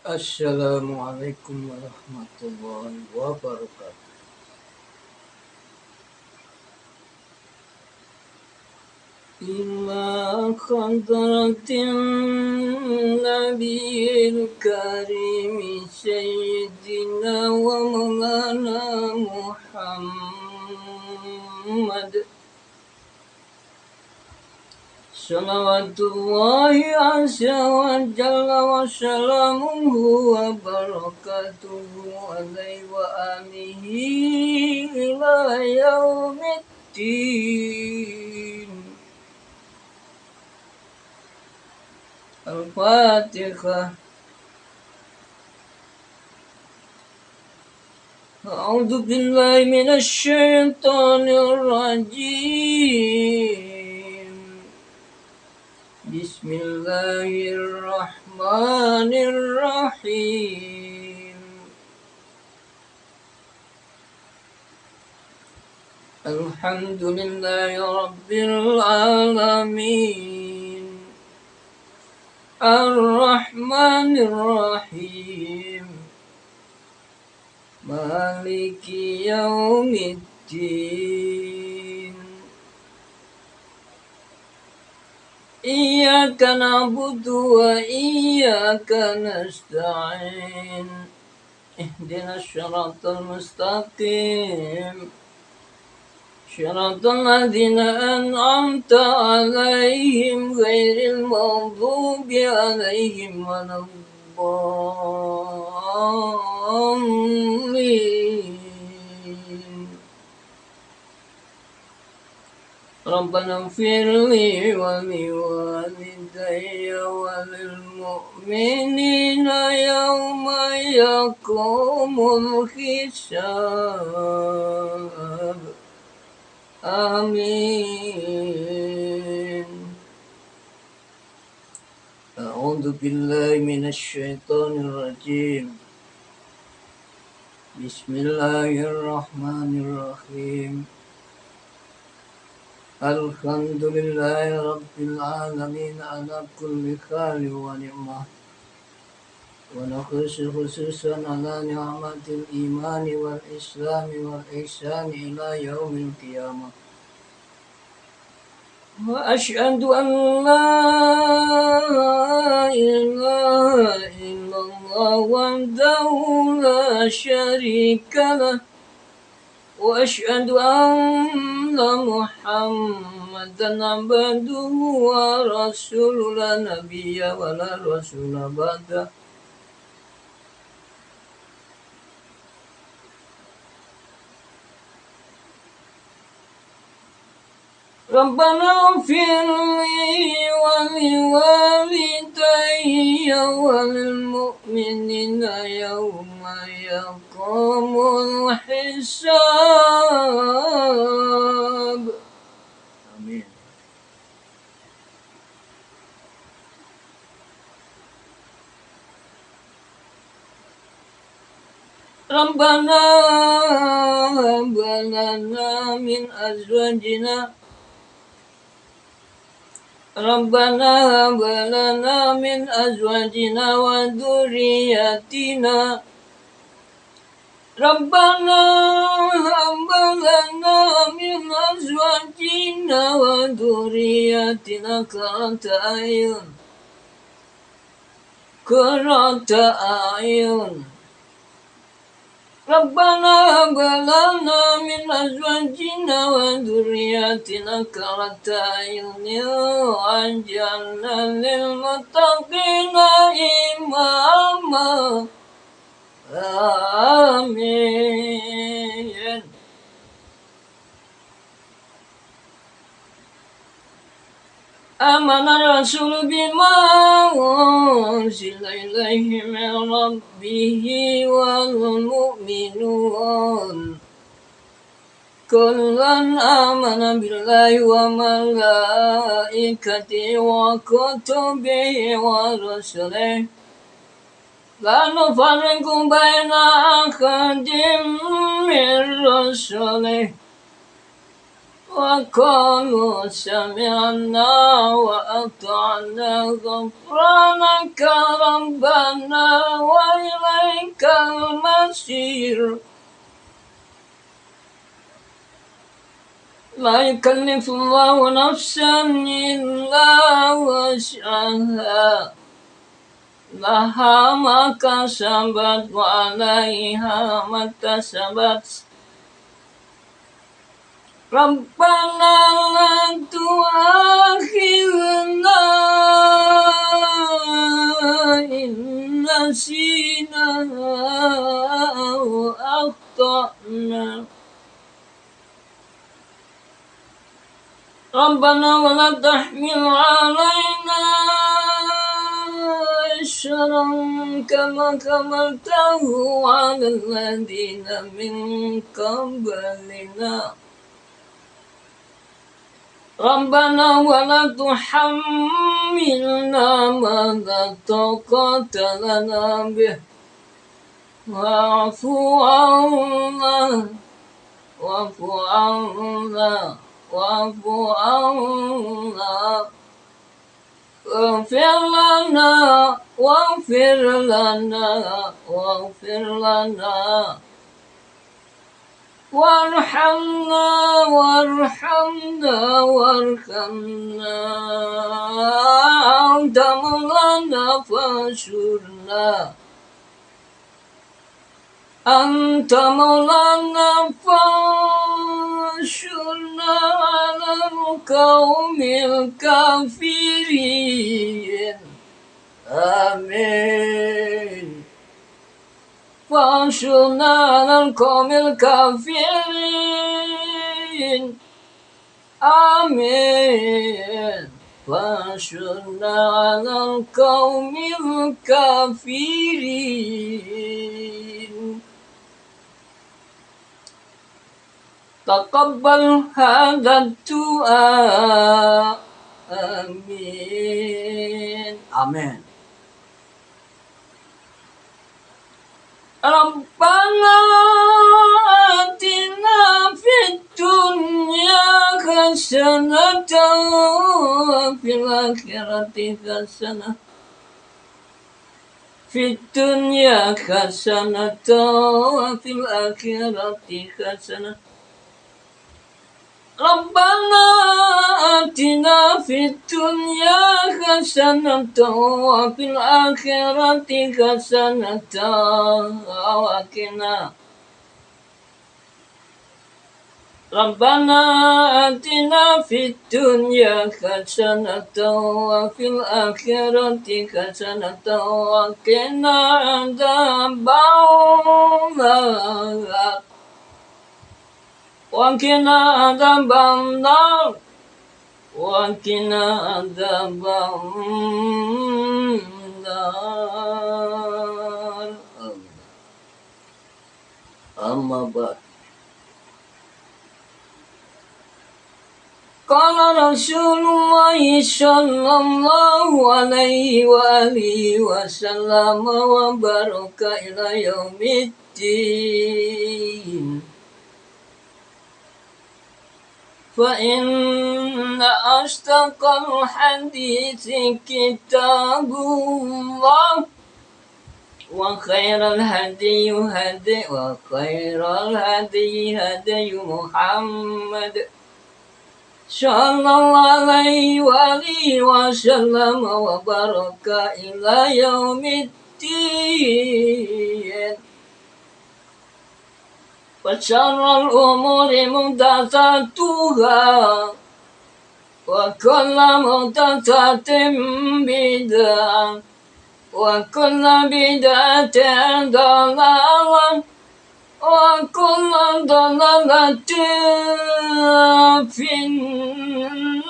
Assalamualaikum warahmatullahi wabarakatuh. إلى حضرة النبي الكريم سيدنا ومولانا محمد صلوات الله عز وجل وسلامه وبركاته عليه وآله إلى يوم الدين. الفاتحة. أعوذ بالله من الشيطان الرجيم. بسم الله الرحمن الرحيم. الحمد لله رب العالمين الرحمن الرحيم مالك يوم الدين. إياك نعبد وإياك نستعين. اهدنا الصراط المستقيم صراط الذين أنعمت عليهم غير المغضوب عليهم ولا الضالين. ربنا اغفر لي ولوالدي وللمؤمنين يوم يقوم الحساب. آمين. أعوذ بالله من الشيطان الرجيم. بسم الله الرحمن الرحيم. الحمد لله رب العالمين على كل خير ونعمة، ونخص خصوصا على نعمة الإيمان والإسلام والإحسان إلى يوم القيامة. وأشهد أن لا إله إلا الله وحده لا شريك له، وأشهد أن محمدا عبده ورسوله لا نبي ولا رسول بعده. ربنا اغفر لي ولوالدي وللمؤمنين يوم يقوم الحساب. آمين. ربنا هب لنا من أزواجنا ربنا هب لنا من أزواجنا وذرياتنا ربنا هب لنا من أزواجنا وذرياتنا قرة أعين. ربنا هب لنا من أزواجنا وذرياتنا قرة أعين واجعلنا للمتقين إماما. آمين. آمن الرسول بما أنزل إليه من ربه والمؤمنون كلا آمن بالله وملائكته وكتبه ورسله لا نفرق بين أحد من رسله وقالوا سمعنا وأطعنا غفرانك ربنا وإليك المصير لا يكلف الله نفسا إلا وسعها لها ما كسبت وعليها ما اكتسبت ربنا لا تؤاخذنا إن نسينا أو أخطأنا ربنا ولا تحمل علينا إصرا كما حملته على الذين من قبلنا ربنا ولا تحملنا ما لا طاقة لنا به واعف عنا واعف عنا واعف عنا واغفر لنا واغفر لنا واغفر لنا وارحمنا وارحمنا وارحمنا أنت مولانا فانصرنا أنت مولانا فانصرنا على القوم الكافرين آمين فانصرنا على القوم الكافرين آمين فانصرنا على القوم الكافرين تقبل هذا الدعاء آمين آمين ربنا آتنا في الدنيا حسنة وفي الآخرة حسنة في الدنيا حسنة وفي الآخرة حسنة ربنا آتنا في الدنيا حسنة وفي الآخرة حسنة وقنا ربنا آتنا في الدنيا حسنة وفي الآخرة حسنة وقنا عذاب النار وقنا عذاب النار وقنا عذاب النار أما بعد قال رسول الله صلى الله عليه وآله وسلم وبارك إلى يوم الدين فإن أصدق الحديث كتاب الله وخير الهدي هدي محمد صلى الله عليه وآله وسلم وبارك إلى يوم الدين وشر الأمور محدثاتها وكل محدثة بدعة وكل بدعة ضلالة وكل ضلالة في النار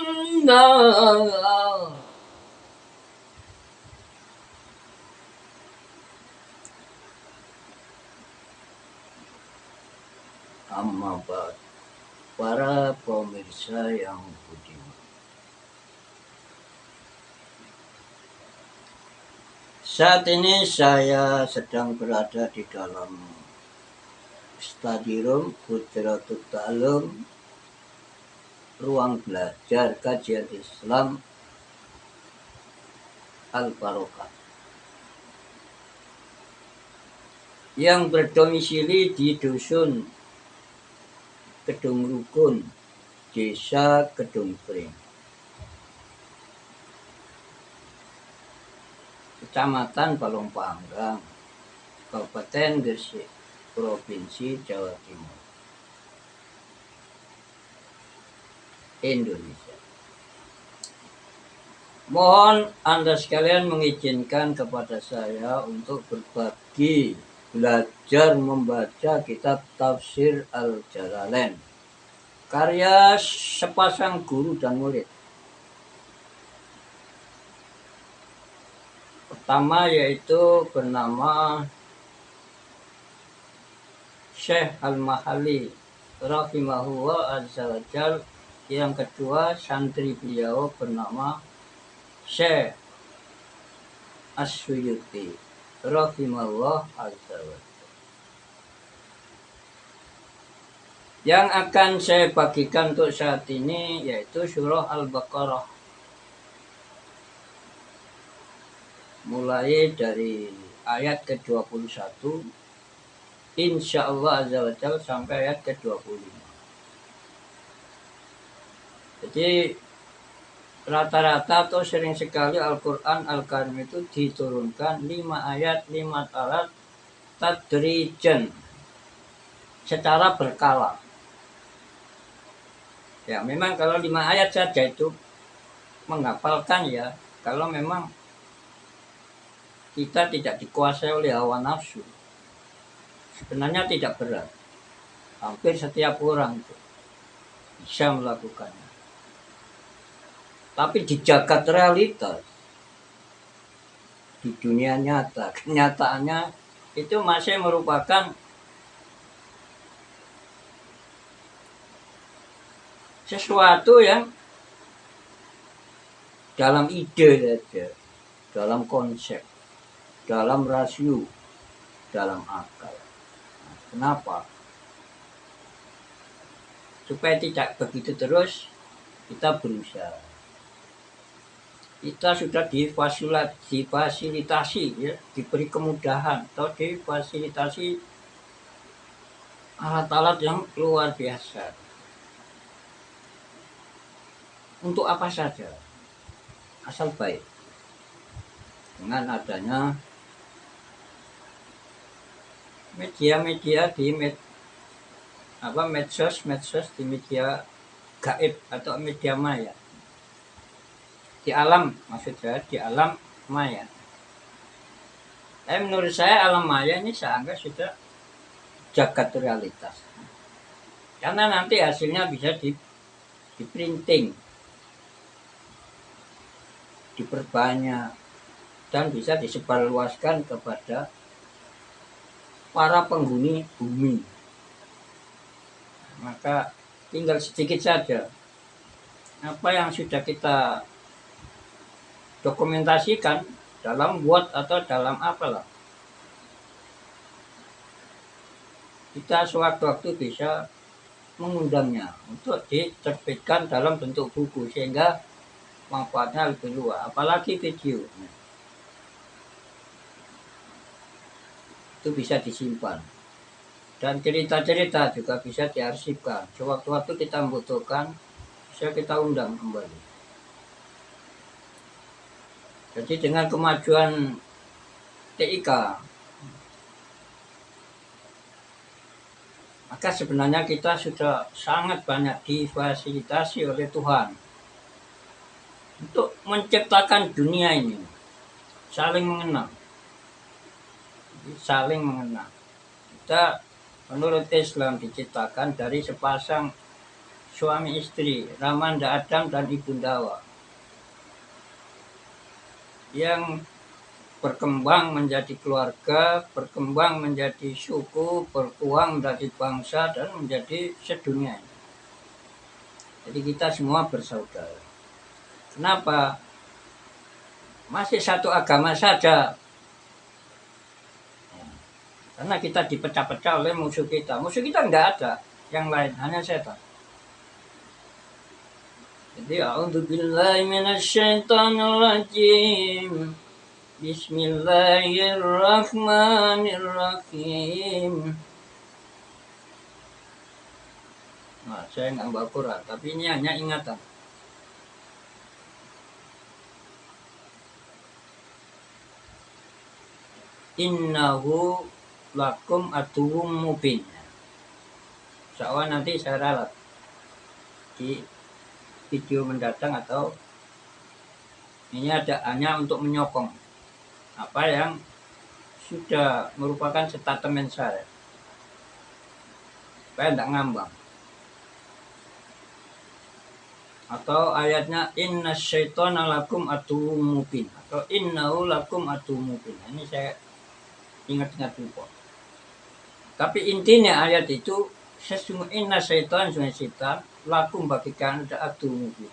Amma ba'd. Para pemirsa yang budiman, saat ini saya sedang berada di dalam study room Putratul Ta'alum ruang belajar kajian Islam Al-Barokah yang berdomisili di Dusun Kedung Rukun, Desa Kedung Pring, Kecamatan Palongpanggang, Kabupaten Gresik, Provinsi Jawa Timur, Indonesia. Mohon Anda sekalian mengizinkan kepada saya untuk berbagi belajar membaca kitab Tafsir Al-Jalalain, karya sepasang guru dan murid. Pertama yaitu bernama Syekh Al-Mahalli rahimahullah azza wa jal. Yang kedua santri beliau bernama Syekh As-Suyuti rahimahullah azza wa jal. Yang akan saya bagikan untuk saat ini yaitu surah Al-Baqarah, mulai dari ayat ke-21 insyaallah azza wa jal sampai ayat ke-25. Jadi rata-rata atau sering sekali Al-Quran Al-Karim itu diturunkan 5 ayat 5 alat tadrijan, secara berkala. Ya memang kalau 5 ayat saja itu menghafalkan ya, kalau memang kita tidak dikuasai oleh hawa nafsu, sebenarnya tidak berat. Hampir setiap orang itu bisa melakukannya. Tapi di jagat realitas, di dunia nyata, kenyataannya itu masih merupakan sesuatu yang dalam ide saja, dalam konsep, dalam rasio, dalam akal. Nah, kenapa? Supaya tidak begitu terus, kita berusaha. Kita sudah difasilitasi ya, diberi kemudahan atau difasilitasi alat-alat yang luar biasa. Untuk apa saja, asal baik. Dengan adanya media-media di medsos di media gaib atau media maya, di alam, maksud saya di alam maya. Menurut saya alam maya ini seanggap sudah jagat realitas, karena nanti hasilnya bisa di printing, diperbanyak, dan bisa disebarluaskan kepada para penghuni bumi. Maka tinggal sedikit saja apa yang sudah kita dokumentasikan dalam Word atau dalam apalah, kita sewaktu-waktu bisa mengundangnya untuk diterbitkan dalam bentuk buku sehingga manfaatnya lebih luas, apalagi video itu bisa disimpan, dan cerita-cerita juga bisa diarsipkan. Sewaktu-waktu kita membutuhkan, bisa kita undang kembali. Jadi dengan kemajuan TIK, maka sebenarnya kita sudah sangat banyak difasilitasi oleh Tuhan untuk menciptakan dunia ini saling mengenal. Kita menurut Islam diciptakan dari sepasang suami istri, Ramanda Adam dan Ibunda Hawa, yang berkembang menjadi keluarga, berkembang menjadi suku, berkembang menjadi bangsa, dan menjadi sedunia. Jadi kita semua bersaudara. Kenapa? Masih satu agama saja. Karena kita dipecah-pecah oleh musuh kita. Musuh kita enggak ada yang lain, hanya setan. Jadi a'udzubillahi minasyaitonirrajim. Bismillahirrahmanirrahim. Nah, saya nggak bawa Quran, tapi ini hanya ingatan. Innahu lakum aduwwum mubin. Soalnya nanti saya ralat di video mendatang, atau ini ada hanya untuk menyokong apa yang sudah merupakan statement saya, supaya tidak ngambang. Atau ayatnya inna syaitana lakum aduwwum mubin, atau innahu lakum aduwwum mubin. Ini saya ingat-ingat lupa. Tapi intinya ayat itu, sesungguhnya inna syaitan, setan lakum bagi kalian ada aduwwum mubin.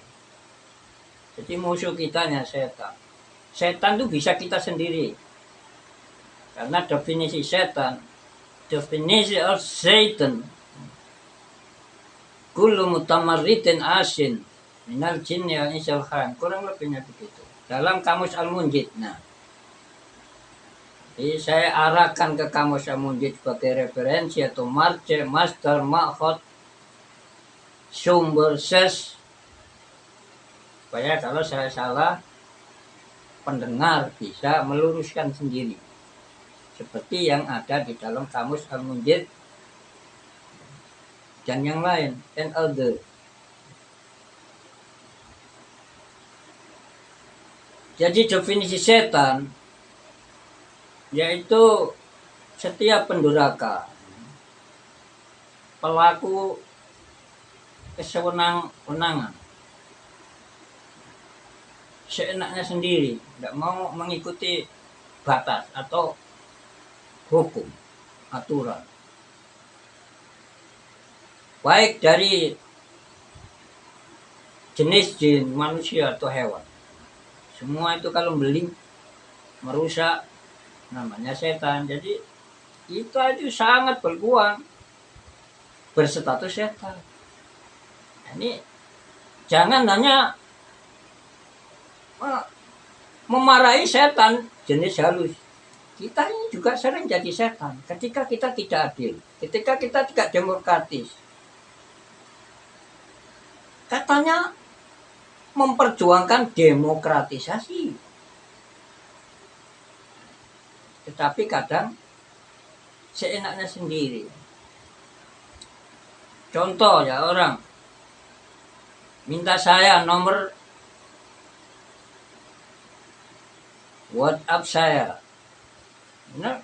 Jadi musuh kita hanya setan. Setan itu bisa kita sendiri. Karena definisi setan, definisi of Satan, kullu mutamarridin asin minal jinni wal insi wal khan. Kurang lebihnya begitu. Dalam kamus Al-Munjid. Nah, jadi saya arahkan ke kamus Al-Munjid sebagai referensi atau marce, master, makhot, sumber ses, supaya kalau saya salah, pendengar bisa meluruskan sendiri. Seperti yang ada di dalam kamus Al-Munjid dan yang lain, and other. Jadi definisi setan yaitu setiap pendurhaka, pelaku kesewenang-wenangan, seenaknya sendiri, tidak mau mengikuti batas atau hukum, aturan, baik dari jenis jin, manusia atau hewan. Semua itu kalau beli merusak, namanya setan. Jadi itu aja sangat berkuang berstatus setan. Ini jangan hanya memarahi setan jenis halus. Kita ini juga sering jadi setan ketika kita tidak adil, ketika kita tidak demokratis. Katanya memperjuangkan demokratisasi, tetapi kadang seenaknya sendiri. Contoh ya, orang minta saya nomor WhatsApp saya, nah,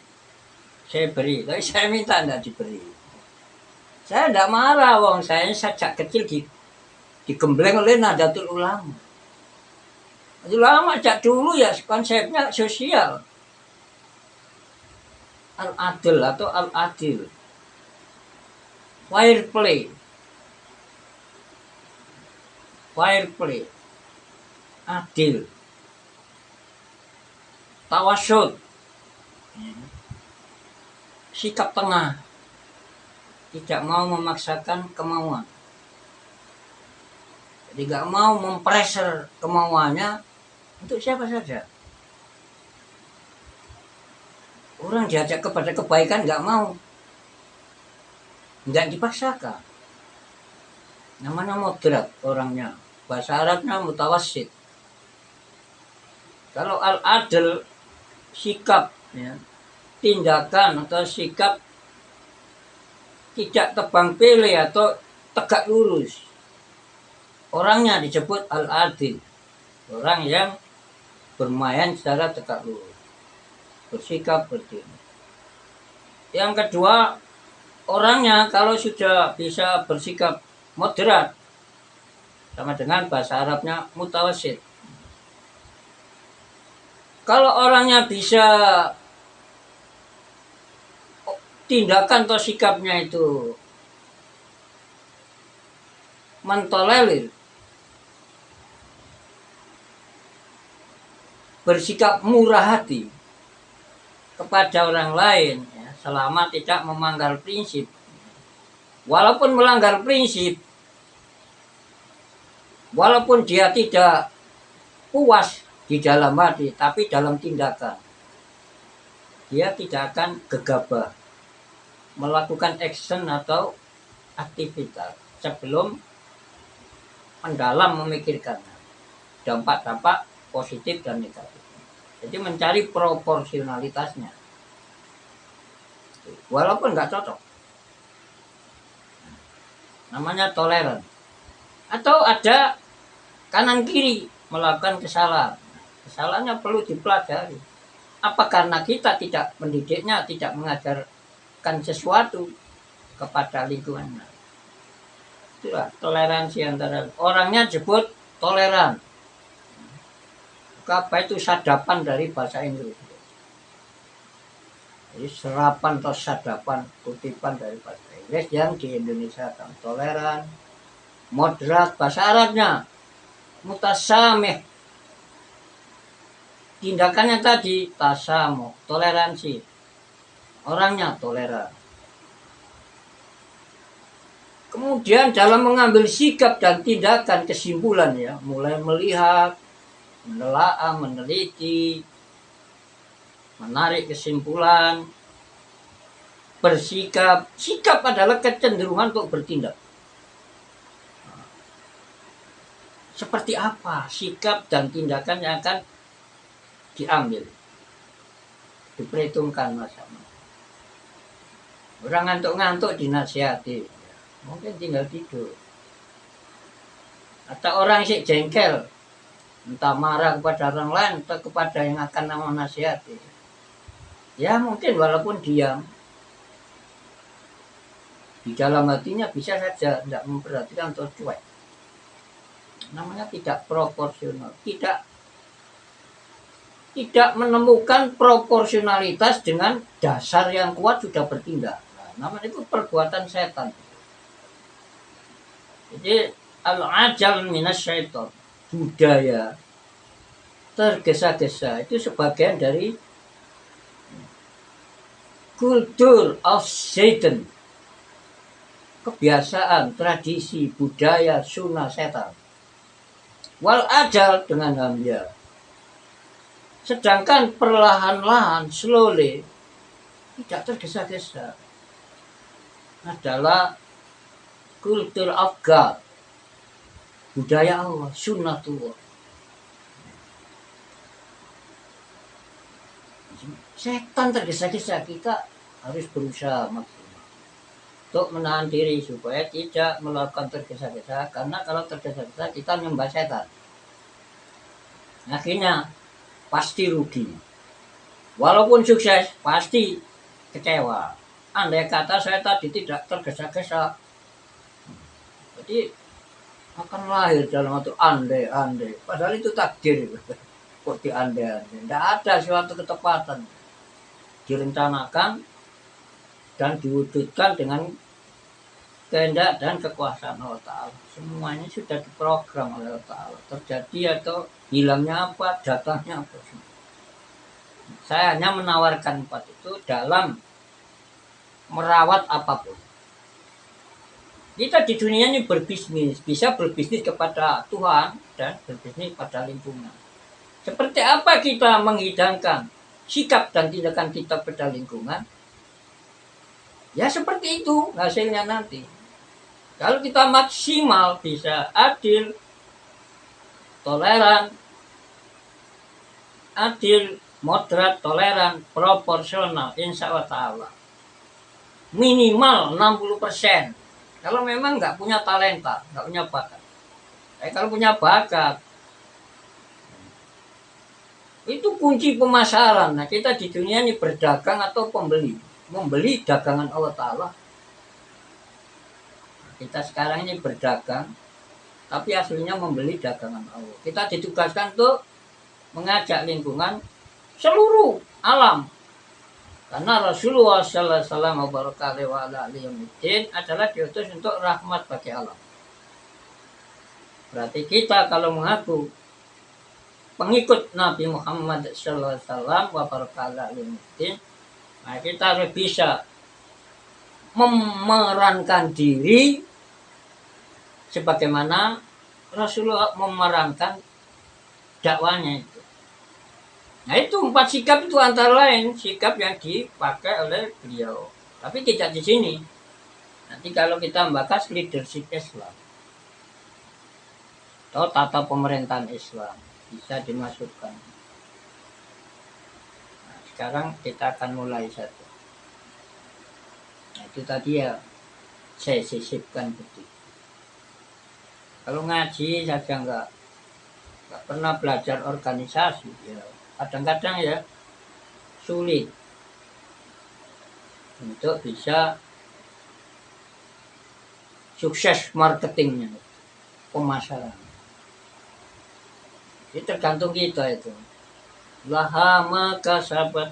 saya beri, tapi saya minta tidak diberi. Saya tidak marah, wong saya sejak kecil digembleng oleh Nahdlatul Ulama. Ulama sejak dulu ya konsepnya sosial, al-adil atau al-adil, fair play, adil, tawasud, sikap tengah, tidak mau memaksakan kemauan. Jadi gak mau mempressure kemauannya untuk siapa saja. Orang diajak kepada kebaikan gak mau, gak dipaksakan. Namanya moderat orangnya, bahasa Arabnya mutawassit. Kalau al-adil, sikap ya, tindakan atau sikap tidak tebang pilih atau tegak lurus, orangnya disebut al-adil, orang yang bermain secara tegak lurus, bersikap berdiri. Yang kedua, orangnya kalau sudah bisa bersikap moderat, sama dengan bahasa Arabnya mutawassit. Kalau orangnya bisa tindakan atau sikapnya itu mentolerir, bersikap murah hati kepada orang lain ya, selama tidak melanggar prinsip. Walaupun melanggar prinsip, Walaupun dia tidak puas di dalam hati, tapi dalam tindakan dia tidak akan gegabah melakukan action atau aktivitas sebelum mendalam memikirkan dampak-dampak positif dan negatif. Jadi mencari proporsionalitasnya, walaupun nggak cocok. Namanya toleran. Atau ada kanan kiri melakukan kesalahan. Kesalahannya perlu dipelajari. Apa karena kita tidak mendidiknya, tidak mengajarkan sesuatu kepada lingkungannya. Itulah toleransi antara orangnya disebut toleran. Apa itu sadapan dari bahasa Inggris. Jadi serapan atau sadapan kutipan dari bahasa Inggris yang di Indonesia kan toleran, moderat, bahasa Arabnya mutasamih. Tindakannya tadi tasamu, toleransi. Orangnya toleran. Kemudian dalam mengambil sikap dan tindakan kesimpulan ya, mulai melihat, menelaah, meneliti, menarik kesimpulan, bersikap. Sikap adalah kecenderungan untuk bertindak. Seperti apa sikap dan tindakan yang akan diambil, diperhitungkan sama. Orang ngantuk-ngantuk dinasihati, mungkin tinggal tidur. Atau orang sih jengkel, entah marah kepada orang lain atau kepada yang akan menasihati. Ya mungkin walaupun diam, di dalam hatinya bisa saja tidak memperhatikan atau cuek. Namanya tidak proporsional, tidak menemukan proporsionalitas dengan dasar yang kuat sudah bertindak. Nah, namanya itu perbuatan setan. Jadi al-ajal minas syaitan, budaya tergesa-gesa itu sebagian dari kultur of Satan, kebiasaan, tradisi, budaya, sunnah setan. Wal ajal dengan hamya. Sedangkan perlahan-lahan, slowly, tidak tergesa-gesa, adalah kultur of God, budaya Allah, sunnatullah. Setan tergesa-gesa, kita harus berusaha maksimal untuk menahan diri supaya tidak melakukan tergesa-gesa, karena kalau tergesa-gesa kita menyembah setan. Akhirnya pasti rugi. Walaupun sukses, pasti kecewa. Andai kata saya tadi tidak tergesa-gesa, jadi akan lahir dalam waktu andai. Padahal itu takdir. Kok diandai-andai? Tidak ada suatu ketepatan. Direncanakan dan diwujudkan dengan kehendak dan kekuasaan Allah Ta'ala. Semuanya sudah diprogram oleh Allah Ta'ala. Terjadi atau hilangnya apa, datangnya apa. Saya hanya menawarkan empat itu dalam merawat apapun. Kita di dunia ini berbisnis, bisa berbisnis kepada Tuhan dan berbisnis pada lingkungan. Seperti apa kita menghidangkan sikap dan tindakan kita pada lingkungan, ya seperti itu hasilnya nanti. Kalau kita maksimal bisa adil, toleran, moderat, toleran, proporsional, insya Allah ta'ala. Minimal 60%. Kalau memang nggak punya talenta, nggak punya bakat. Kalau punya bakat, itu kunci pemasaran. Nah, kita di dunia ini berdagang atau pembeli. Membeli dagangan Allah Ta'ala. Kita sekarang ini berdagang, tapi aslinya membeli dagangan Allah. Kita ditugaskan untuk mengajak lingkungan seluruh alam. Karena Rasulullah SAW adalah diutus untuk rahmat bagi alam. Berarti kita kalau mengaku pengikut Nabi Muhammad SAW nah kita harus bisa memerankan diri sebagaimana Rasulullah memerankan dakwanya itu. Nah itu 4 sikap itu antara lain sikap yang dipakai oleh beliau. Tapi tidak di sini. Nanti kalau kita membahas leadership Islam atau tata pemerintahan Islam bisa dimasukkan. Nah, sekarang kita akan mulai satu. Nah, itu tadi ya saya sisipkan betul. Kalau ngaji saja nggak pernah belajar organisasi ya kadang-kadang ya sulit untuk bisa sukses marketingnya, pemasaran. Itu tergantung kita itu. Lahama kasabat.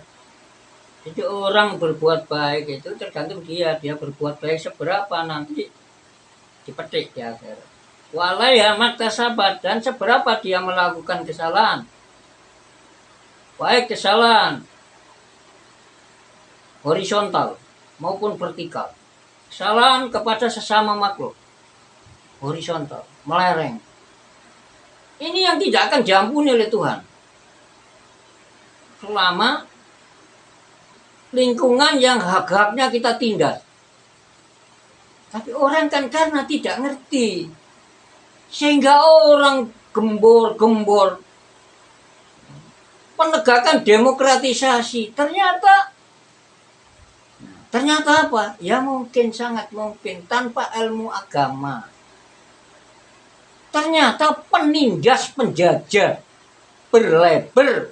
Jadi orang berbuat baik itu tergantung dia berbuat baik seberapa nanti dipetik di akhirat. Walaya maka sabat dan seberapa dia melakukan kesalahan. Baik kesalahan horizontal maupun vertikal. Kesalahan kepada sesama makhluk horizontal, melereng. Ini yang tidak akan diampuni oleh Tuhan. Selama lingkungan yang hak-haknya kita tindas. Tapi orang kan karena tidak ngerti. Sehingga orang gembor-gembor. Penegakan demokratisasi. Ternyata apa? Ya mungkin, sangat mungkin. Tanpa ilmu agama. Ternyata penindas penjajah. Berlabel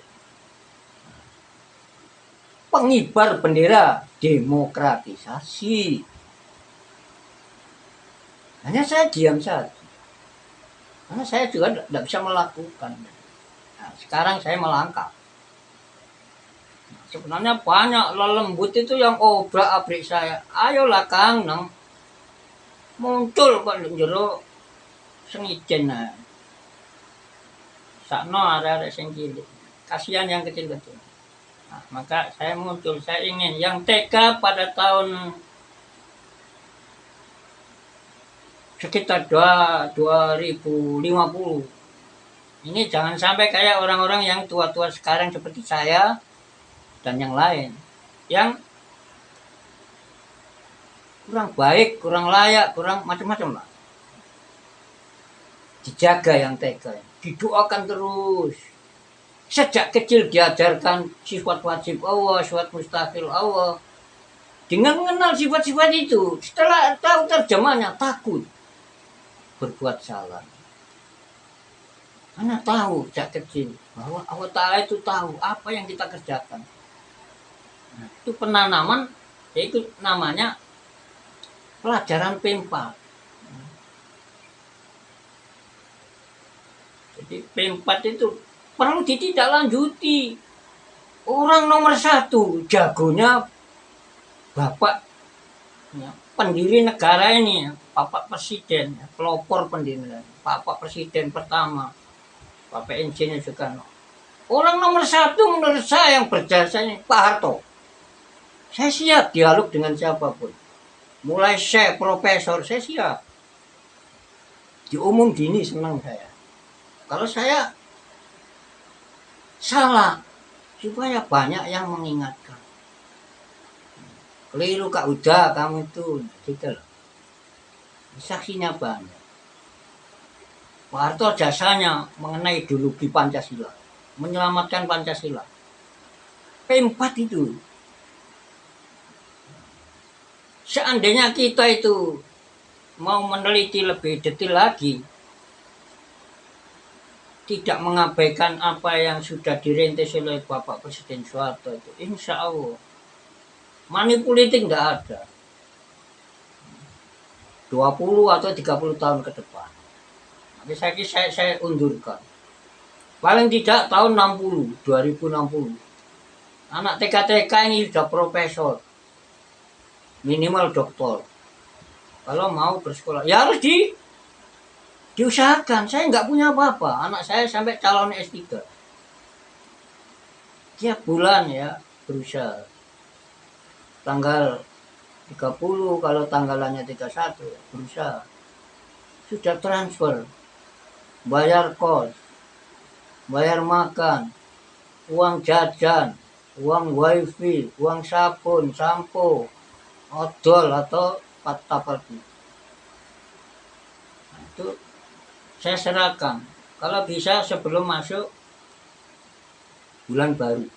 pengibar bendera demokratisasi. Hanya saya diam saja. Karena saya juga tidak bisa melakukan. Nah, sekarang saya melangkah. Nah, sebenarnya banyak lelembut itu yang obrak-abrik saya. Ayolah Kang, muncul kok jero sengijen. Nah. Sakno ada sing cilik. Kasihan yang kecil-kecil. Nah, maka saya muncul, saya ingin yang TK pada tahun sekitar 2050. Ini jangan sampai kayak orang-orang yang tua-tua sekarang seperti saya dan yang lain. Yang kurang baik, kurang layak, kurang macam-macam lah. Dijaga yang TK. Didoakan terus. Sejak kecil diajarkan sifat wajib Allah, sifat mustahil Allah. Dengan mengenal sifat-sifat itu, setelah tahu terjemahnya, takut berbuat salah. Karena tahu sejak kecil bahwa Allah Ta'ala itu tahu apa yang kita kerjakan. Nah, itu penanaman, yaitu namanya pelajaran P4. Jadi P4 itu perlu ditindaklanjuti. Orang nomor 1 jagonya Bapak ya, pendiri negara ini, Bapak Presiden, pelopor pendirian, Bapak Presiden pertama, Bapak Insinyur Soekarno. Orang nomor 1 menurut saya yang berjasa ini Pak Harto. Saya siap dialog dengan siapapun. Mulai saya profesor, saya siap. Di umum gini senang saya. Kalau saya salah, supaya banyak yang mengingatkan. Keliru Kak Uda, kamu itu gitu loh. Saksinya banyak. Pak Harto jasanya mengenai ideologi Pancasila, menyelamatkan Pancasila. P4 itu. Seandainya kita itu mau meneliti lebih detail lagi, tidak mengabaikan apa yang sudah dirintis oleh Bapak Presiden Soeharto itu, insya Allah money politik tidak ada 20 atau 30 tahun ke depan. Tapi saya undurkan. Paling tidak tahun 2060. Anak TK-TK ini sudah profesor. Minimal doktor. Kalau mau bersekolah, ya harus diusahakan. Saya nggak punya apa-apa. Anak saya sampai calon S3. Tiap bulan ya berusaha. Tanggal 30, kalau tanggalannya 31 berusaha. Sudah transfer bayar kos, bayar makan, uang jajan, uang wifi, uang sabun, sampo, odol atau tapati. Nah, itu saya serahkan. Kalau bisa sebelum masuk bulan baru.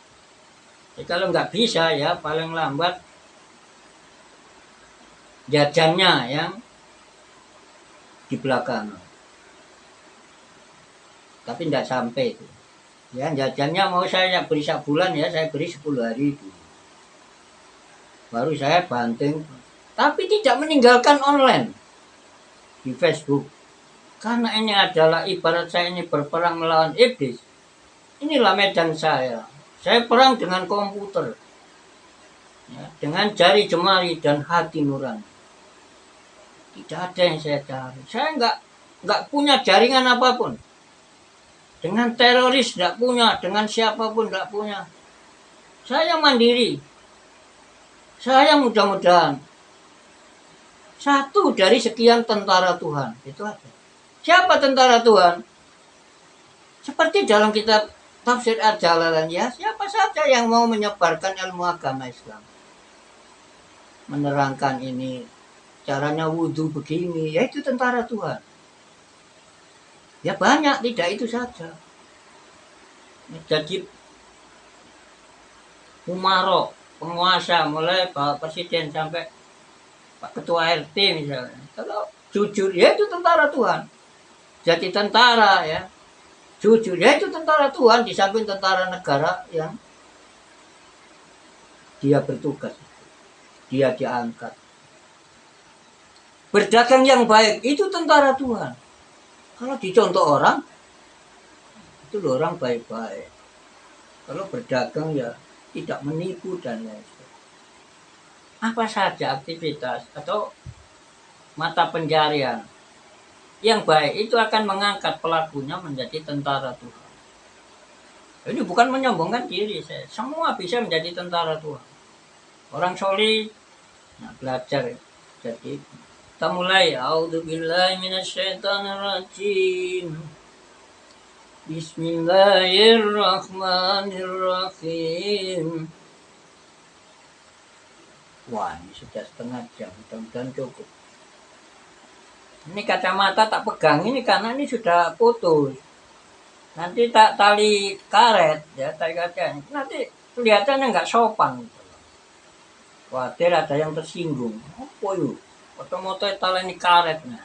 Kalau nggak bisa ya paling lambat jajannya yang di belakang. Tapi tidak sampai itu. Ya jajannya mau saya beri sebulan ya saya beri 10 hari itu. Baru saya banting. Tapi tidak meninggalkan online di Facebook. Karena ini adalah ibarat saya ini berperang melawan iblis. Inilah medan saya. Saya perang dengan komputer. Ya, dengan jari jemari dan hati nurani. Tidak ada yang saya cari. Saya nggak punya jaringan apapun. Dengan teroris tidak punya, dengan siapapun tidak punya. Saya mandiri. Saya mudah-mudahan satu dari sekian tentara Tuhan. Itu aja. Siapa tentara Tuhan? Seperti dalam kitab Tafsir Al-Jalalain ya, siapa saja yang mau menyebarkan ilmu agama Islam. Menerangkan ini, caranya wudhu begini, ya itu tentara Tuhan. Ya banyak, tidak itu saja. Jadi umaro, penguasa, mulai Pak Presiden sampai Pak Ketua RT misalnya. Kalau jujur, ya itu tentara Tuhan. Jadi tentara ya, jujur, ya itu tentara Tuhan di samping tentara negara yang dia bertugas. Dia diangkat. Berdagang yang baik, itu tentara Tuhan. Kalau dicontoh orang, itu orang baik-baik. Kalau berdagang ya tidak menipu dan lain sebagainya. Apa saja aktivitas atau mata pencarian yang baik itu akan mengangkat pelakunya menjadi tentara Tuhan. Ini bukan menyombongkan diri saya. Semua bisa menjadi tentara Tuhan. Orang solih, nah belajar. Jadi kita mulai. A'udzubillahi minasyaitonirrajim. Bismillahirrahmanirrahim. Wah, ini sudah setengah jam. Mudah-mudahan cukup. Ini kacamata tak pegang ini karena ini sudah putus. Nanti tak tali karet ya, tali karet. Nanti kelihatannya nggak sopan. Khawatir ada yang tersinggung. Apa yuk? Foto-foto tali ini karetnya.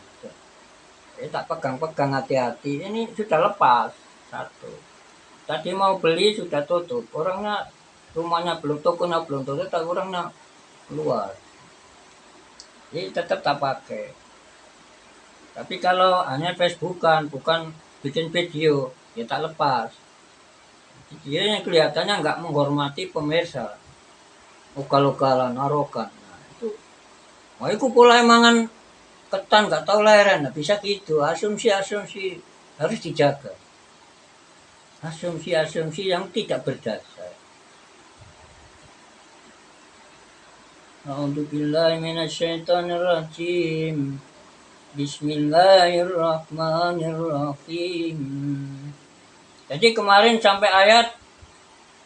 Tak pegang-pegang hati-hati. Ini sudah lepas satu. Tadi mau beli sudah tutup. Orangnya rumahnya belum tokonya belum tutup, tapi orangnya keluar. Jadi tetap tak pakai. Tapi kalau hanya Facebookan, bukan bikin video, ya tak lepas. Dia kelihatannya nggak menghormati pemirsa. Ugal-ugalan, arogan. Nah, itu pola emangan ketan nggak tahu leren. Nah, bisa gitu. Asumsi-asumsi harus dijaga. Asumsi-asumsi yang tidak berdasar. A'udzubillahi minasyaitonirrajim. Bismillahirrahmanirrahim. Jadi kemarin sampai ayat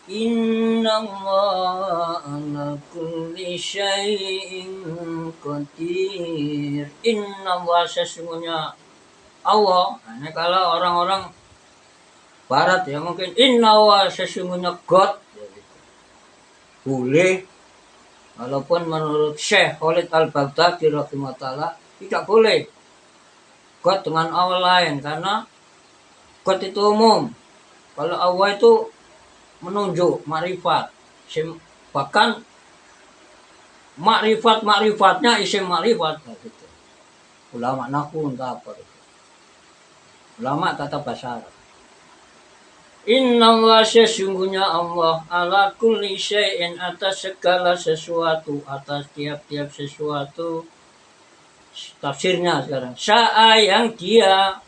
Innallaha ala kulli syai'in qadir. Innallaha sesungguhnya Allah. Nah, kalau orang-orang barat ya mungkin innallaha sesungguhnya God. Boleh. Walaupun menurut Syekh Khalid Al-Baghdadi rahimahullah tidak boleh God dengan Allah lain karena God itu umum. Kalau Allah itu menunjuk makrifat. Bahkan makrifat-makrifat isim makrifat gitu. Ulama nahu entah apa itu. Ulama kata bahasa Arab. Innallaha sesungguhnya Allah ala kulli syai'in atas segala sesuatu, atas tiap-tiap sesuatu. Tafsirnya sekarang. Sa'a yang dia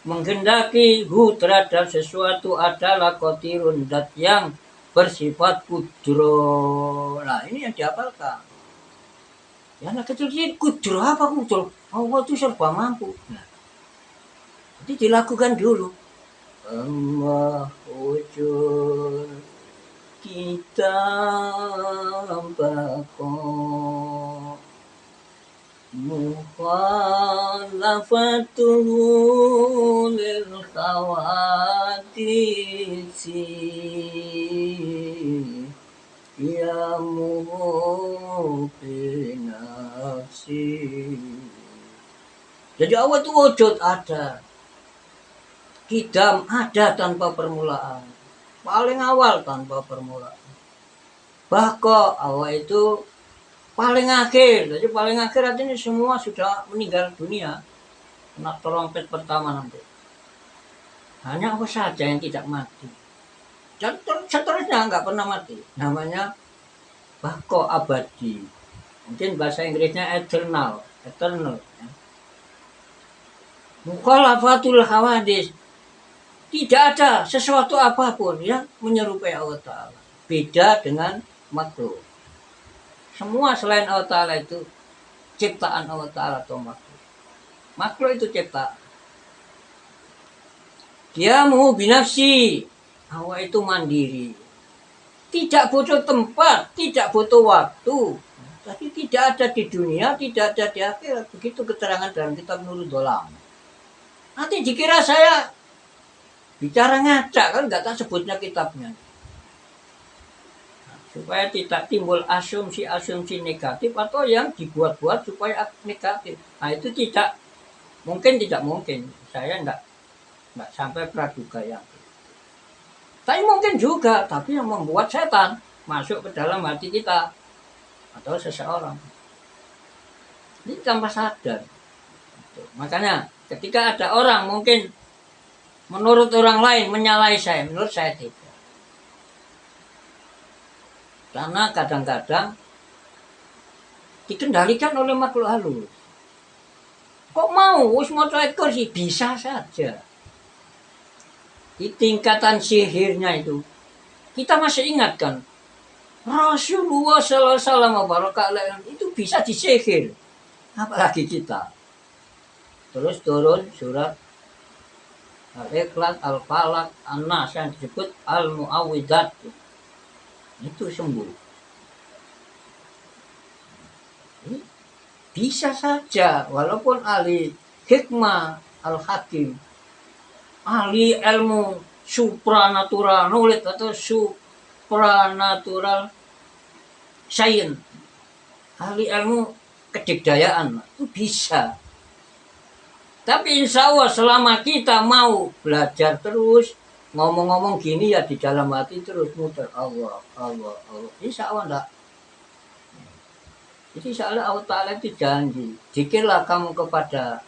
menghendaki terhadap sesuatu adalah qadirun dat yang bersifat kudro. Nah ini yang dihafalkan. Ya anak kecil kudro apa kudro? Allah itu serba mampu. Nah, Jadi dilakukan dulu. Allah wujud kita bako mukhalafatuhu lil khawadisi ya binafsi. Jadi Allah itu wujud ada, kidam ada tanpa permulaan, paling awal tanpa permulaan. Bako Allah itu paling akhir. Jadi paling akhir artinya semua sudah meninggal dunia. Kena trompet pertama nanti. Hanya Allah saja yang tidak mati. Dan seterusnya nggak pernah mati. Namanya bako abadi. Mungkin bahasa Inggrisnya eternal. Ya. Mukhalafatul hawadis. Tidak ada sesuatu apapun yang menyerupai Allah Ta'ala. Beda dengan makhluk. Semua selain Allah Ta'ala itu ciptaan Allah Ta'ala atau makhluk. Makhluk itu ciptaan. Dia mau binafsi. Allah itu mandiri. Tidak butuh tempat, tidak butuh waktu. Tapi tidak ada di dunia, tidak ada di akhirat. Begitu keterangan dalam kitab Nurul Dolam. Nanti dikira saya bicara ngacak, kan nggak tak sebutnya kitabnya. Supaya tidak timbul asumsi-asumsi negatif atau yang dibuat-buat supaya negatif. Nah itu tidak mungkin. Saya enggak sampai praduga yang itu. Tapi mungkin juga, tapi yang membuat setan masuk ke dalam hati kita atau seseorang. Ini tanpa sadar. Makanya ketika ada orang mungkin menurut orang lain menyalahi saya, menurut saya tidak. Karena kadang-kadang dikendalikan oleh makhluk halus. Kok mau? Wis maca ayat kursi bisa saja. Di tingkatan sihirnya itu kita masih ingat kan? Rasulullah sallallahu alaihi wasallam itu bisa disihir. Apalagi kita. Terus turun surat Al-Ikhlas, Al-Falaq, An-Nas yang disebut Al-Mu'awwidzat. Itu sembuh. Bisa saja, walaupun ahli hikmah, al-hakim, ahli ilmu supranatural knowledge atau supranatural science, ahli ilmu kedikdayaan, itu bisa. Tapi insya Allah selama kita mau belajar terus, ngomong-ngomong gini ya di dalam hati terus muter Allah. Insya Allah enggak. Jadi insya Allah Ta'ala itu janji. Zikirlah kamu kepada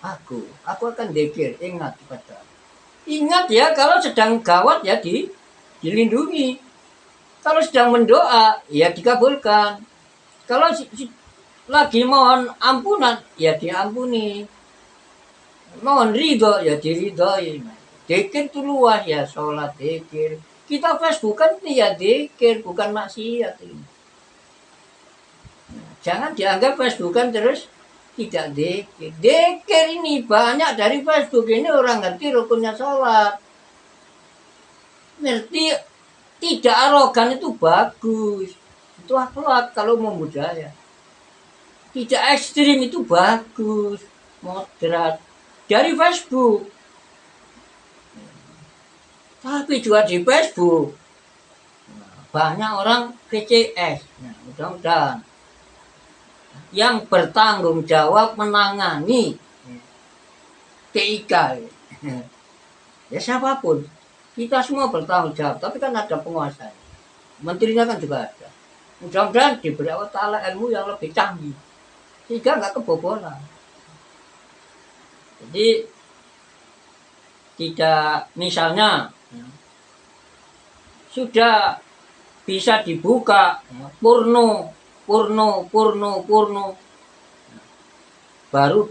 aku akan zikir, ingat kepada. Ingat ya, kalau sedang gawat ya dilindungi. Kalau sedang mendoa ya dikabulkan. Kalau lagi mohon ampunan ya diampuni. Mohon ridho ya diridhoi. Zikir itu luas ya, sholat zikir. Kita Facebookan ini ya zikir, bukan maksiat ini. Jangan dianggap Facebookan terus tidak zikir. Zikir ini banyak dari Facebook ini orang ngerti rukunnya sholat. Ngerti tidak arogan itu bagus. Itu akhlak kalau mau budaya. Tidak ekstrim itu bagus, moderat. Dari Facebook. Tapi juga di Facebook banyak orang PCS. Nah, mudah-mudahan yang bertanggung jawab menangani TIK. Ya siapapun, kita semua bertanggung jawab. Tapi kan ada penguasa. Menterinya kan juga ada. Mudah-mudahan diberi Allah Ta'ala ilmu yang lebih canggih. Sehingga nggak kebobolan. Jadi tidak, misalnya sudah bisa dibuka porno baru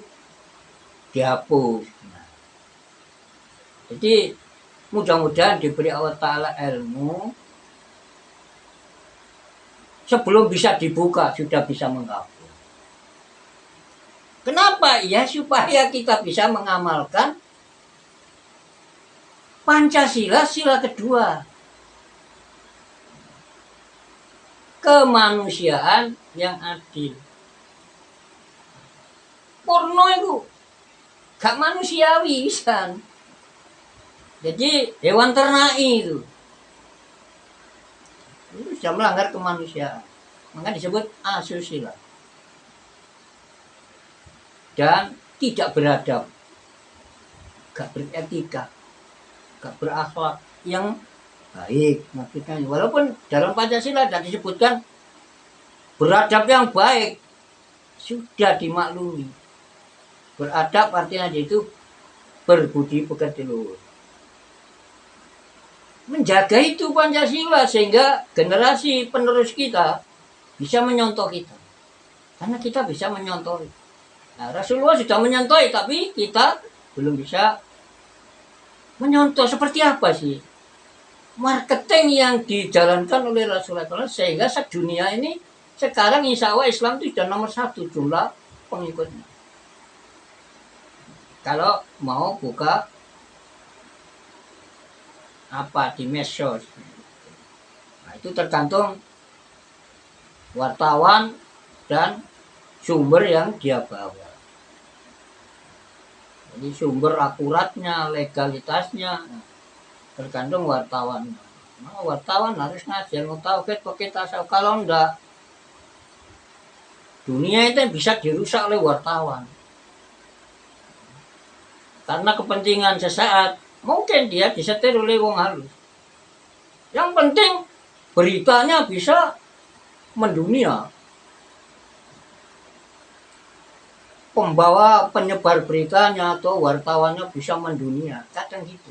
dihapus. Jadi mudah-mudahan diberi Allah Ta'ala ilmu sebelum bisa dibuka sudah bisa menghapus. Kenapa? Ya supaya kita bisa mengamalkan Pancasila sila kedua. Kemanusiaan yang adil. Porno itu gak manusiawi kan. Jadi hewan ternai itu sudah melanggar kemanusiaan. Maka disebut asusila. Dan tidak beradab, gak beretika, gak berakhlak yang baik. Maksudnya, walaupun dalam Pancasila tidak disebutkan beradab yang baik, sudah dimaklumi. Beradab artinya itu berbudi pekerti luhur. Menjaga itu Pancasila sehingga generasi penerus kita bisa menyontoh kita. Karena kita bisa menyontoh. Nah, Rasulullah sudah menyontoh, tapi kita belum bisa menyontoh. Seperti apa sih marketing yang dijalankan oleh Rasulullah sehingga sedunia ini sekarang insya Allah Islam itu sudah nomor 1 jumlah pengikutnya. Kalau mau buka apa di medsos, nah, itu tergantung wartawan dan sumber yang dia bawa. Jadi sumber akuratnya, legalitasnya tergantung wartawan. Nah, wartawan harus ngajar ilmu tauhid pakai tasawuf. Kalau enggak, dunia itu bisa dirusak oleh wartawan. Karena kepentingan sesaat, mungkin dia disetir oleh wong halus. Yang penting beritanya bisa mendunia. Pembawa penyebar beritanya atau wartawannya bisa mendunia. Kadang gitu.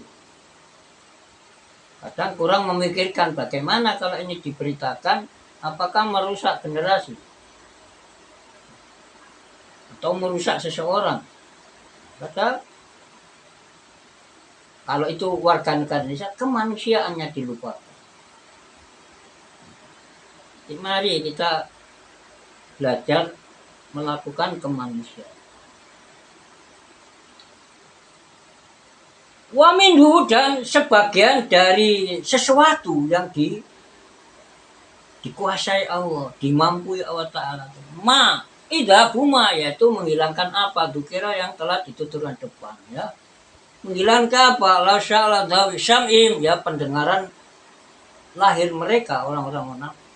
Kadang kurang memikirkan bagaimana kalau ini diberitakan, apakah merusak generasi atau merusak seseorang. Padahal kalau itu warga negara Indonesia, kemanusiaannya dilupakan. Jadi mari kita belajar melakukan kemanusiaan. Wa minhu, dan sebagian dari sesuatu yang dikuasai Allah, dimampui Allah Ta'ala. Ma, idha buma, yaitu menghilangkan apa, dukira yang telah dituturkan depan. Ya. Menghilangkan apa? La sya'ala dhawi syam'im, ya pendengaran lahir mereka, orang-orang munafik.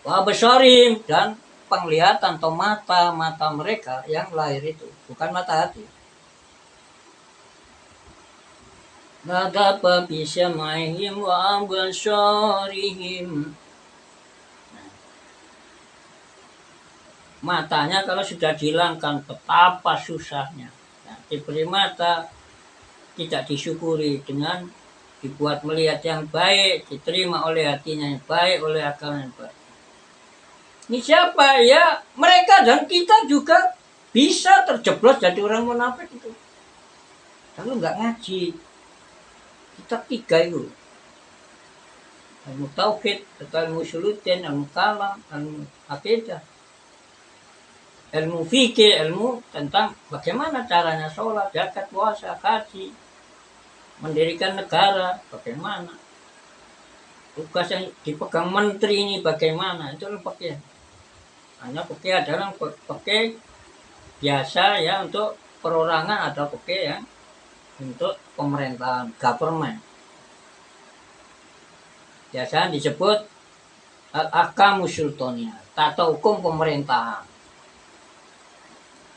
Wa basarim, dan penglihatan atau mata mereka yang lahir itu, bukan mata hati. Nagapa bisyama'ihim wa abasarihim. Matanya kalau sudah dihilangkan, betapa susahnya. Nah, diberi mata, tidak disyukuri dengan dibuat melihat yang baik, diterima oleh hatinya yang baik, oleh akalnya yang baik. Ini siapa? Ya mereka dan kita juga bisa terjeblos jadi orang munafik itu. Kalau nggak ngaji, kita 3 itu. Ilmu tauhid, ilmu syulutin, ilmu kalam, ilmu akidah, ilmu fikih, ilmu tentang bagaimana caranya sholat, zakat, puasa, haji, mendirikan negara, bagaimana. Tugas yang dipegang menteri ini bagaimana, itu pakai. Hanya pakai adalah pakai biasa ya untuk perorangan atau pakai yang untuk pemerintahan, government. Biasanya disebut al-ahkamus sultaniyah, tata hukum pemerintahan.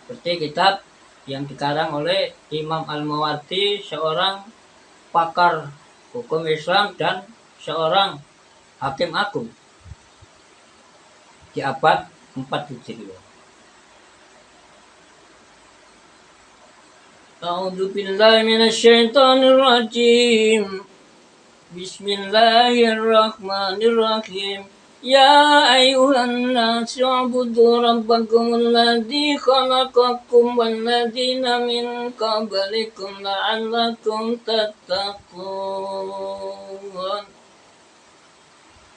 Seperti kitab yang dikarang oleh Imam Al-Mawardi, seorang pakar hukum Islam dan seorang hakim agung di abad 4 Hijriah. A'udzu billahi minasyaitonir rajim. Bismillahirrahmanirrahim. Ya ayyuhan nasu ubudu rabbakum alladzi khalaqakum wal ladzina min qablikum la'allakum tattaqun.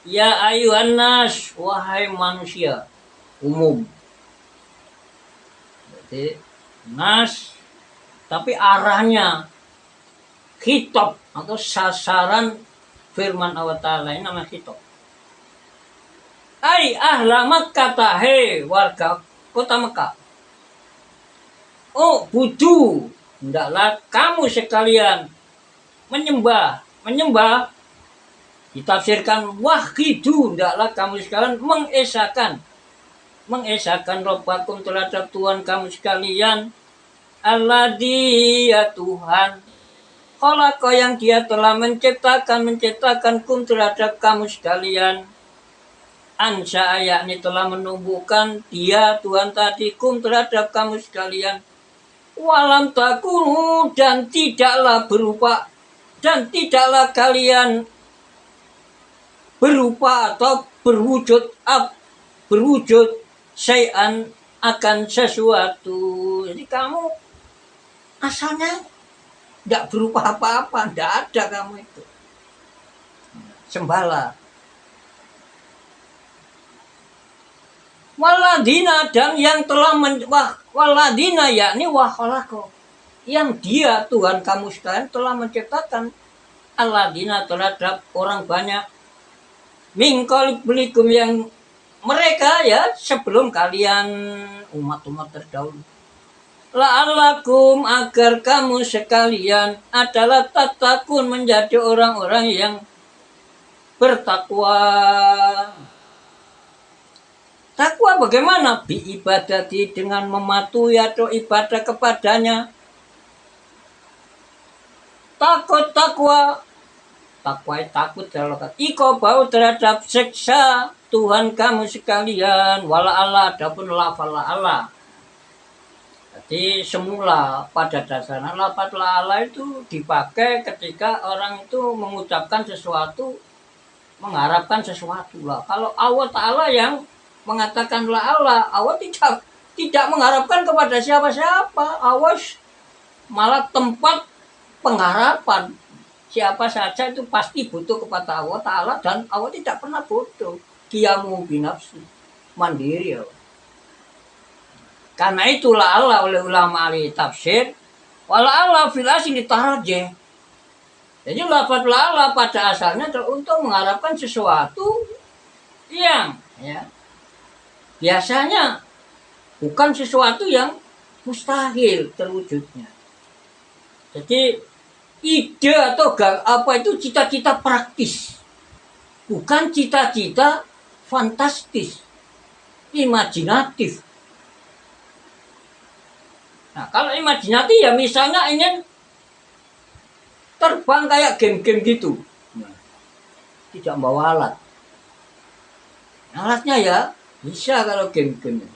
Ya ayyuhan nas, wahai manusia umum. Berarti nas, tapi arahnya khitab atau sasaran firman Allah Ta'ala ini namanya khitab. Ai ahla Makkah, he warga kota Mekah. Oh budu, hendaklah kamu sekalian menyembah ditafsirkan wahidu, hendaklah kamu sekalian mengesahkan Rabbakum terhadap Tuhan kamu sekalian, alladzi ya Tuhan, khalaqa yang dia telah menciptakan kum terhadap kamu sekalian, ansya yakni telah menumbuhkan dia Tuhan tadi kum terhadap kamu sekalian, walam takunu dan tidaklah kalian berupa atau berwujud syai'an akan sesuatu. Jadi kamu asalnya tidak berupa apa-apa, tidak ada kamu itu. Sembahlah. Waladina dan yang telah waladina yakni wakhalako, yang dia Tuhan kamu sekalian telah menciptakan aladina terhadap orang banyak mingkol belikum yang mereka ya sebelum kalian umat-umat terdahulu, la'allakum agar kamu sekalian adalah tatakun menjadi orang-orang yang bertakwa. Takwa bagaimana? Bi ibadati dengan mematuhi atau ibadah kepadanya. Takwa kalau iko bau terhadap siksa Tuhan kamu sekalian. Wala Allah adapun lafal Allah. Jadi semula pada dasarnya lafal Allah itu dipakai ketika orang itu mengucapkan sesuatu, mengharapkan sesuatu lah. Kalau Allah Ta'ala yang mengatakan Allah tidak mengharapkan kepada siapa-siapa. Allah malah tempat pengharapan. Siapa saja itu pasti butuh kepada Allah Ta'ala, dan Allah tidak pernah butuh. Qiyamu binafsi, mandiri Allah. Karena itulah Allah oleh ulama ahli tafsir, wala Allah fil asli tarjih. Jadi lafaz Allah pada asalnya untuk mengharapkan sesuatu yang biasanya bukan sesuatu yang mustahil terwujudnya. Jadi ide atau apa itu cita-cita praktis, bukan cita-cita fantastis, imajinatif. Nah kalau imajinatif ya misalnya ingin terbang kayak game-game gitu, tidak bawa alat. Alatnya ya bisa kalau game-game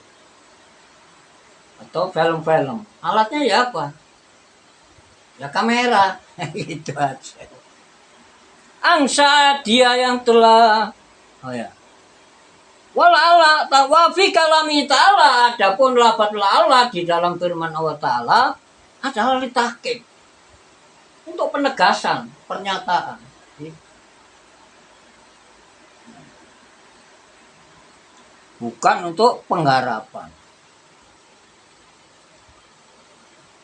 atau film-film, alatnya ya apa? Ya kamera, gitu aja. Angsa dia yang telah, wala wa fi kalami ta'ala, adapun lafaz Allah di dalam firman Allah Ta'ala adalah litahqiq, untuk penegasan, pernyataan. Bukan untuk pengharapan.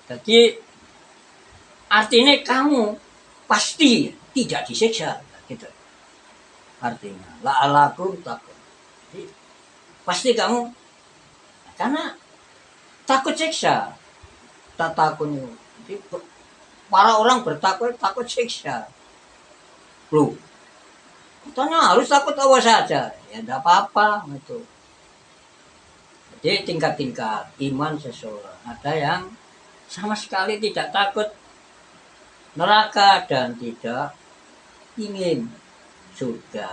Jadi artinya kamu pasti tidak disiksa, gitu. Artinya la'alakum takut. Pasti kamu, karena takut siksa. Tak takut. Jadi, para orang bertakwa takut siksa. Loh, katanya harus takut Allah saja. Ya tidak apa-apa gitu. Jadi tingkat-tingkat iman seseorang. Ada yang sama sekali tidak takut neraka dan tidak ingin surga.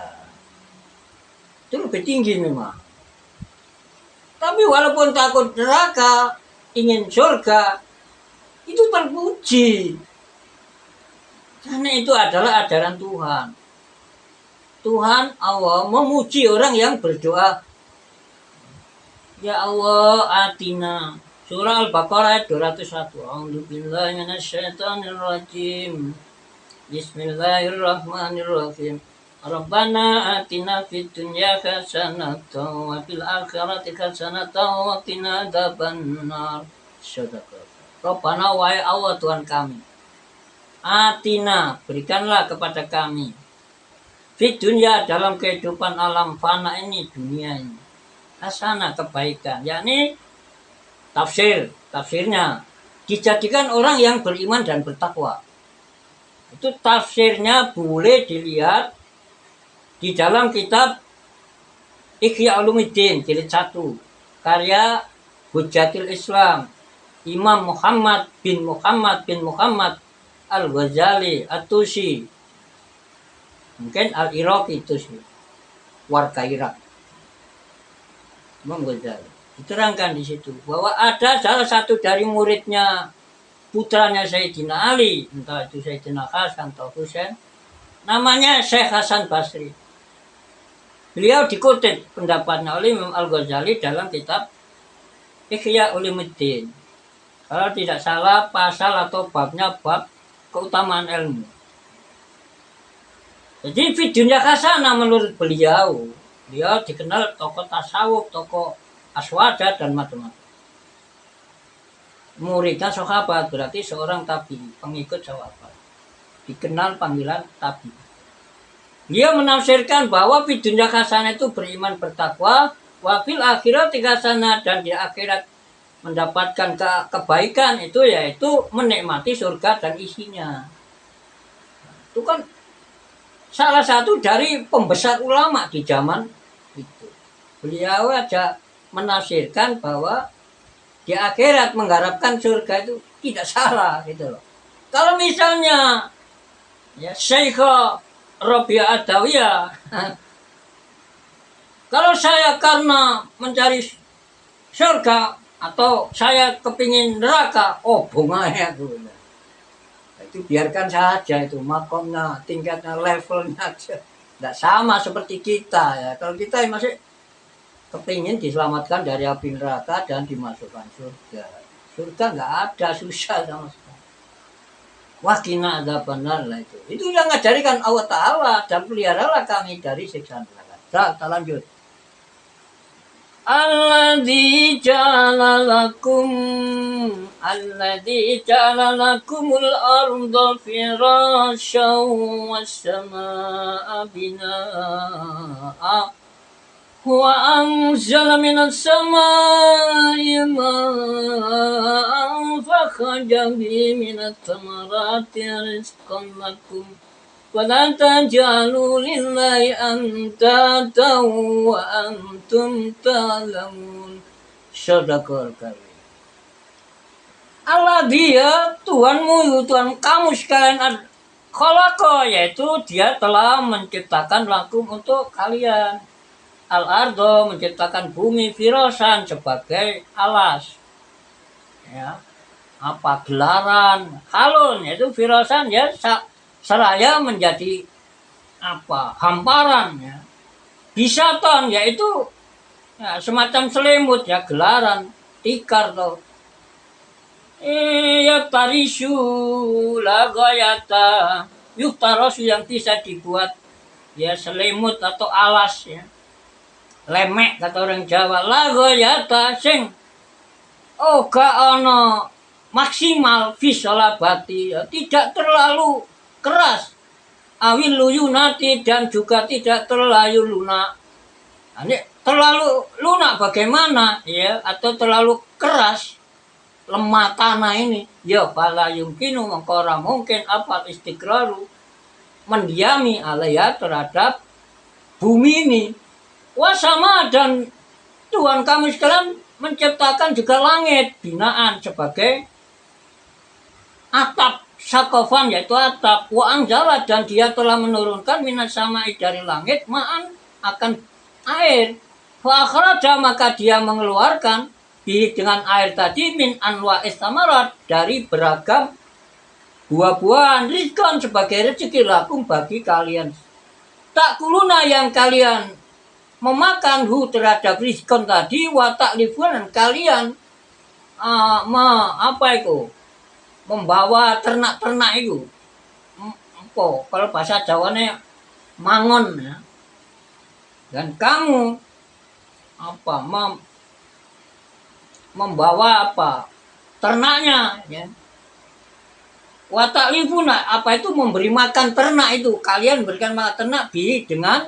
Itu lebih tinggi memang. Tapi walaupun takut neraka, ingin surga, itu terpuji. Karena itu adalah ajaran Tuhan. Tuhan Allah memuji orang yang berdoa. Ya Allah atina. Surah Al-Baqarah 201. A'udzubillahi minasyaitonirrajim. Bismillahirrahmanirrahim. Rabbana atina fid dunya hasanatan wa fil akhirati hasanatan wa qina adzabannar. Sedekah. Rabbana wa Allah Tuhan kami. Atina, berikanlah kepada kami. Di dunia, dalam kehidupan alam fana ini, dunia ini. Hasanah, kebaikan. Yakni tafsirnya. Dijadikan orang yang beriman dan bertakwa. Itu tafsirnya boleh dilihat di dalam kitab Ihya Ulumuddin jilid 1 karya Hujjatul Islam Imam Muhammad bin Muhammad Al-Ghazali At-Tusi, mungkin Al-Iraqi itu sih, warga Irak. Imam Ghazali diterangkan di situ bahwa ada salah satu dari muridnya, putranya Sayyidina Ali, entah itu Sayyidina Hasan atau Husain, namanya Syekh Hasan Basri. Beliau dikutip pendapatnya oleh Imam Al-Ghazali dalam kitab Ihya Ulumuddin. Kalau tidak salah pasal atau babnya bab keutamaan ilmu. Jadi fidunya hasanah menurut beliau. Beliau dikenal tokoh tasawuf, tokoh aswada dan macam-macam. Muridnya sahabat, berarti seorang tabi, pengikut sahabat. Dikenal panggilan tabi. Dia menafsirkan bahwa di dunia hasanah itu beriman bertakwa, wafil akhirat hasanah, dan di akhirat mendapatkan kebaikan itu yaitu menikmati surga dan isinya. Itu kan salah satu dari pembesar ulama di zaman itu. Beliau aja menafsirkan bahwa di akhirat mengharapkan surga itu tidak salah gitu loh. Kalau misalnya ya Syekh Rabi' Adawiyah, kalau saya karena mencari surga atau saya kepingin neraka, oh bunganya tuh. Itu biarkan saja itu makomnya, tingkatnya, levelnya aja. Tidak sama seperti kita ya. Kalau kita masih kepingin diselamatkan dari api neraka dan dimasukkan surga. Surga nggak ada, susah sama sekali. Wakina ada benar lah itu. Itu yang ngajarikan Allah Ta'ala, dan peliharalah kami dari siksa neraka. Nah, kita lanjut. Alladzi ja'ala lakumul arda firasyan was samaa'a binaa'a wa anzala minas samaa'i ma'an fakhraja bihi minat thamarati rizqan lakum wa la taj'alu lillahi andada wa antum ta'lamun. Sadaqal karim. Allah dia Tuhanmu, Tuhan kamu sekalian, khalaqa, yaitu dia telah menciptakan lakum untuk kalian. Al-ardo, menciptakan bumi, firosan sebagai alas. Ya. Apa gelaran, halun, yaitu firosan ya seraya menjadi apa hamparan ya. Bisaton yaitu ya, semacam selimut ya, gelaran, tikar tuh. Ya tarisu lagayata, yuk tarosu yang bisa dibuat ya selimut atau alas ya. Lemek kata orang Jawa, lagayata sing gak ono maksimal fisolabati ya, tidak terlalu keras, awil luyunati, dan juga tidak terlalu lunak. Ini terlalu lunak bagaimana ya, atau terlalu keras lemah tanah ini ya, fala yumkinu, mengkora mungkin apa istiqraru mendiami alaiya terhadap bumi ini. Wasama, dan Tuhan kamu sekalian menciptakan juga langit binaan sebagai atap, sakofan yaitu atap, wa anzala, dan dia telah menurunkan minas samai dari langit ma'an akan air, fa akhraja, maka dia mengeluarkan dengan air tadi min anwa'is samarat, dari beragam buah-buahan, rizqan sebagai rezeki lakum bagi kalian, tak kuluna yang kalian memakan terhadap rizqan tadi, wa taklifun, dan kalian membawa ternak-ternak itu kalau bahasa Jawanya mangon ya. Dan kamu membawa ternaknya ya. Wa ta'lifuna, apa itu memberi makan ternak itu. Kalian berikan makan ternak dengan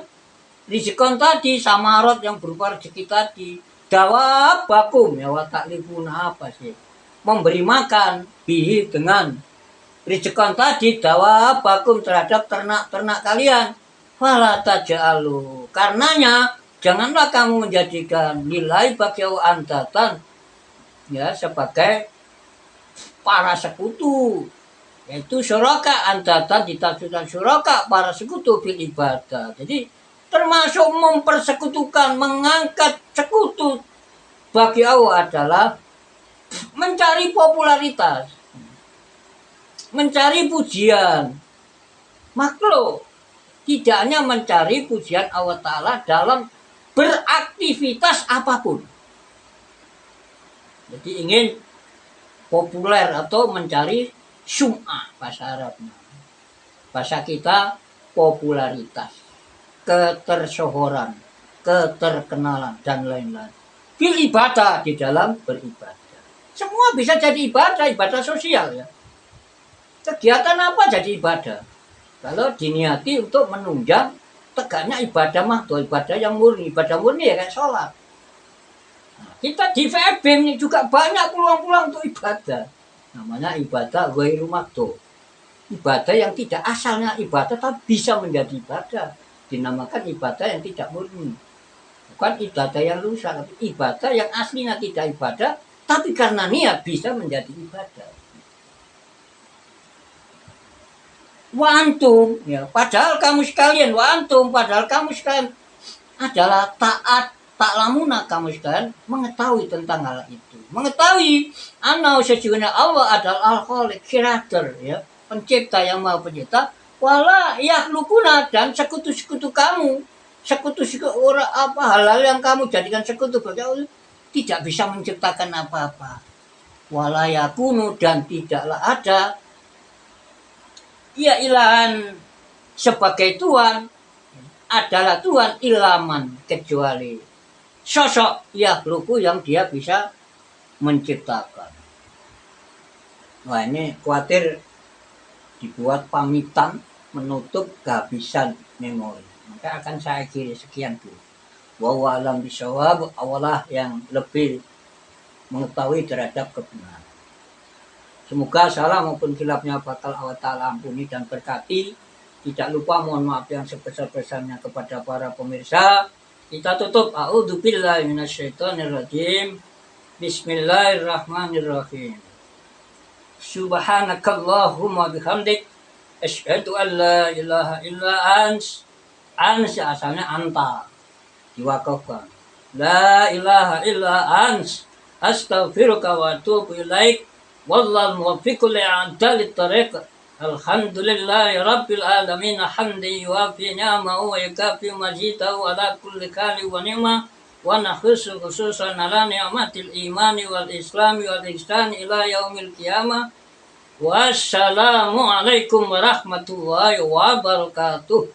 rizikon tadi, samarot yang berupa rezeki tadi. Jawab bakum, ya wa ta'lifuna apa sih? Memberi makan dengan rizikon tadi, jawab bakum terhadap ternak-ternak kalian. Fala taj'alu. Karenanya janganlah kamu menjadikan nilai bagi antatan ya sebagai para sekutu, yaitu syuraka. Antatan ditafsirkan syuraka, para sekutu fil ibadah. Jadi termasuk mempersekutukan, mengangkat sekutu bagi Allah adalah mencari popularitas, mencari pujian makhluk. Tidak hanya mencari pujian Allah Ta'ala dalam beraktivitas apapun. Jadi ingin populer atau mencari sum'ah bahasa Arabnya. Bahasa kita popularitas, ketersohoran, keterkenalan, dan lain-lain. Fil ibadah, di dalam beribadah. Semua bisa jadi ibadah, ibadah sosial ya. Kegiatan apa jadi ibadah? Kalau diniati untuk menunjang tegaknya ibadah mahdoh, ibadah yang murni. Ibadah murni ya kayak sholat. Nah, kita di VFB ini juga banyak peluang-peluang untuk ibadah. Namanya ibadah ghairu mahdoh. Ibadah yang tidak asalnya ibadah tapi bisa menjadi ibadah. Dinamakan ibadah yang tidak murni. Bukan ibadah yang rusak, tapi ibadah yang aslinya tidak ibadah, tapi karena niat bisa menjadi ibadah. Wa antum, ya, padahal kamu sekalian, padahal kamu sekalian adalah taat, taklamuna, kamu sekalian mengetahui tentang hal itu. Mengetahui anna sesungguhnya Allah adalah al-khaliq, creator, ya, pencipta yang maha pencipta. Wala yakhlukuna, dan sekutu-sekutu kamu, sekutu-sekutu orang apa hal-hal yang kamu jadikan sekutu bagi Allah tidak bisa menciptakan apa-apa. Wala yakunu, dan tidaklah ada ya ilahan sebagai Tuhan adalah Tuhan ilaman kecuali sosok yakhluqu yang dia bisa menciptakan. Wah, ini khawatir dibuat pamitan menutup kehabisan memori. Maka akan saya kiri sekian dulu. Wa alam bisawab, awalah yang lebih mengetahui terhadap kebenaran. Semoga salah maupun khilafnya bakal Allah Ta'ala ampuni dan berkati. Tidak lupa mohon maaf yang sebesar-besarnya kepada para pemirsa. Kita tutup. A'udzubillahi minasyaitonirrajim. Bismillahirrahmanirrahim. Subhanakallahumma bihamdik. Asyhadu an la ilaha illa ans. Ans asalnya anta. Diwakafkan. La ilaha illa ans. Astaghfiruka wa atubu ilaik. Wallahu muwaffiqu li'adallit tariq. Alhamdulillahi rabbil alamin hamdi yuwafi ni'amahu wa yukafi majidahu ala kulli kali wa ni'mah wa nakhusu khususan ala ni'matil imani wal islami wal ihsan ila yaumil qiyamah. Wassalamu alaikum warahmatullahi wabarakatuh.